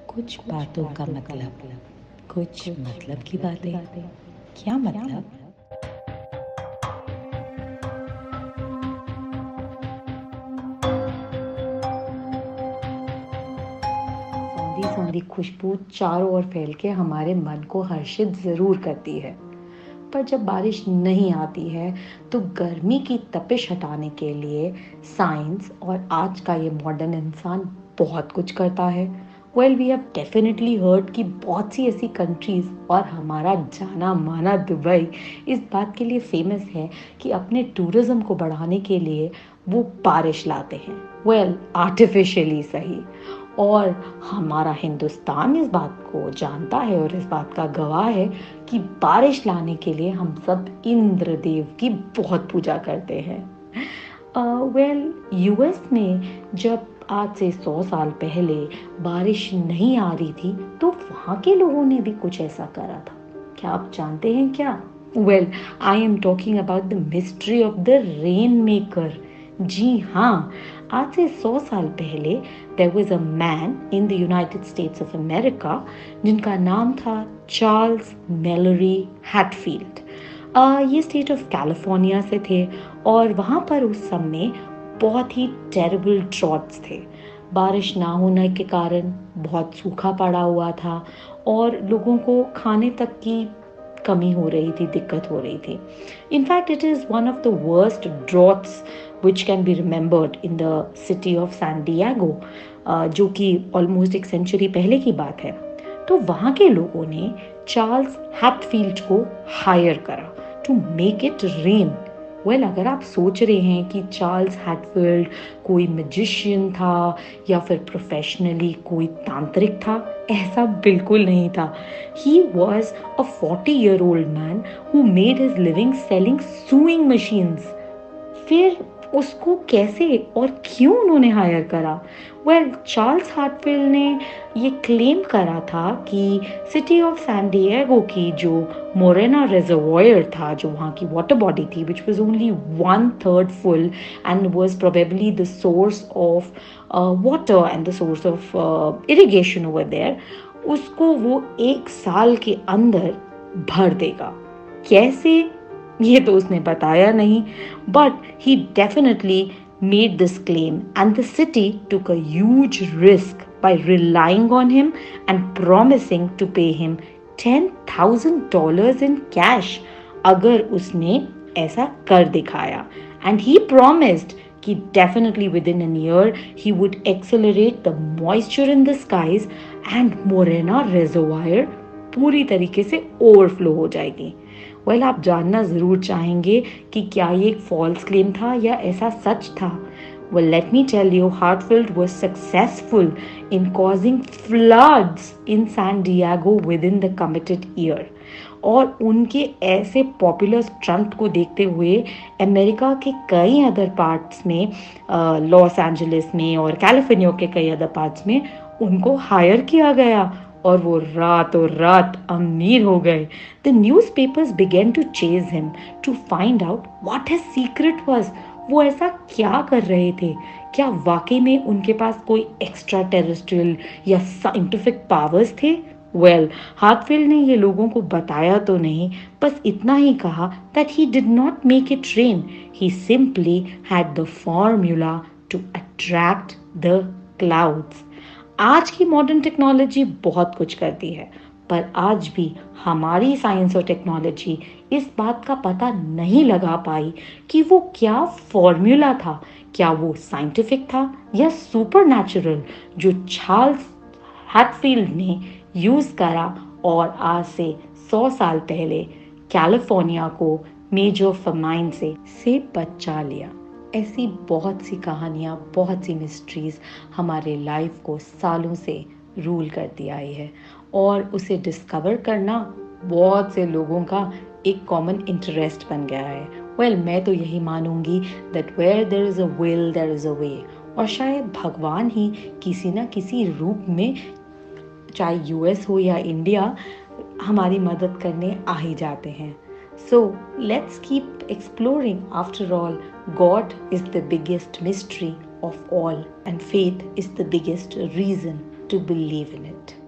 कुछ बातों का मतलब, कुछ मतलब की बातें। क्या मतलब? सौंधी सौंधी खुशबू चारों ओर फैल के हमारे मन को हर्षित जरूर करती है। पर जब बारिश नहीं आती है तो गर्मी की तपिश हटाने के लिए साइंस और आज का ये मॉडर्न इंसान बहुत कुछ करता है। Well we have definitely heard कि बहुत सी ऐसी कंट्रीज और हमारा जाना माना दुबई इस बात के लिए फेमस है कि अपने टूरिज्म को बढ़ाने के लिए वो बारिश लाते हैं। वेल आर्टिफिशियली सही। और हमारा हिंदुस्तान इस बात को जानता है और इस बात का गवाह है कि बारिश लाने के लिए हम सब इंद्रदेव की बहुत पूजा करते हैं। वेल यूएस में जब आज से 100 साल पहले बारिश नहीं आ रही थी तो वहाँ के लोगों ने भी कुछ ऐसा करा था। क्या आप जानते हैं क्या? Well I am talking about the mystery of the rain maker. जी हाँ, आज से 100 साल पहले there was a man in the United States of America जिनका नाम था चार्ल्स मेलोरी हैटफील्ड। ये स्टेट ऑफ कैलिफोर्निया से थे और वहाँ पर उस समय बहुत ही टेरिबल ड्रॉट्स थे। बारिश ना होने के कारण बहुत सूखा पड़ा हुआ था और लोगों को खाने तक की कमी हो रही थी, दिक्कत हो रही थी। In fact it is one of the worst droughts which can be remembered in the city of San Diego, जो कि ऑलमोस्ट एक सेंचुरी पहले की बात है। तो वहाँ के लोगों ने चार्ल्स हैटफील्ड को हायर करा to make it rain. Well अगर आप सोच रहे हैं कि चार्ल्स हैटफील्ड कोई मैजिशियन था या फिर प्रोफेशनली कोई तांत्रिक था, ऐसा बिल्कुल नहीं था। He was a 40-year-old man who made his living selling sewing machines. फिर उसको कैसे और क्यों उन्होंने हायर करा? वेल चार्ल्स हार्टफील्ड ने ये क्लेम करा था कि सिटी ऑफ सैन डिएगो की जो मोरेना रिजर्वॉयर था, जो वहाँ की वाटर बॉडी थी which was only 1/3 full and was probably the source of water and the source of irrigation over there, उसको वो 1 साल के अंदर भर देगा। कैसे, ये तो उसने बताया नहीं, but he definitely made this claim and the city took a huge risk by relying on him and promising to pay him $10,000 in cash अगर उसने ऐसा कर दिखाया। And he promised कि definitely within a year he would accelerate the moisture in the skies and Morena Reservoir पूरी तरीके से overflow हो जाएगी। वेल आप जानना ज़रूर चाहेंगे कि क्या ये एक फॉल्स क्लेम था या ऐसा सच था? Well, let me tell you, Hartfield was successful in causing floods in San Diego within the committed year. और उनके ऐसे पॉपुलर स्टंट को देखते हुए अमेरिका के कई अदर पार्ट्स में, लॉस एंजलिस में और कैलिफोर्निया के कई अदर पार्ट्स में उनको हायर किया गया और वो रातों रात अमीर हो गए। The newspapers began to chase him to find out what his secret was. वो ऐसा क्या कर रहे थे? क्या वाकई में उनके पास कोई एक्स्ट्रा टेरेस्ट्रियल या साइंटिफिक पावर्स थे? वेल हार्टफील्ड ने ये लोगों को बताया तो नहीं, बस इतना ही कहा that he did not make it rain, he simply had the formula to attract the clouds. आज की मॉडर्न टेक्नोलॉजी बहुत कुछ करती है, पर आज भी हमारी साइंस और टेक्नोलॉजी इस बात का पता नहीं लगा पाई कि वो क्या फॉर्मूला था, क्या वो साइंटिफिक था या सुपरनैचुरल, जो चार्ल्स हैटफील्ड ने यूज़ करा और आज से 100 साल पहले कैलिफोर्निया को मेजर फमाइन से बचा लिया। ऐसी बहुत सी कहानियाँ, बहुत सी मिस्ट्रीज हमारे लाइफ को सालों से रूल करती आई है और उसे डिस्कवर करना बहुत से लोगों का एक कॉमन इंटरेस्ट बन गया है। वेल मैं तो यही मानूंगी that where there is a will there is a way, और शायद भगवान ही किसी ना किसी रूप में, चाहे यूएस हो या इंडिया, हमारी मदद करने आ ही जाते हैं। So let's keep exploring. After all, God is the biggest mystery of all, and faith is the biggest reason to believe in it.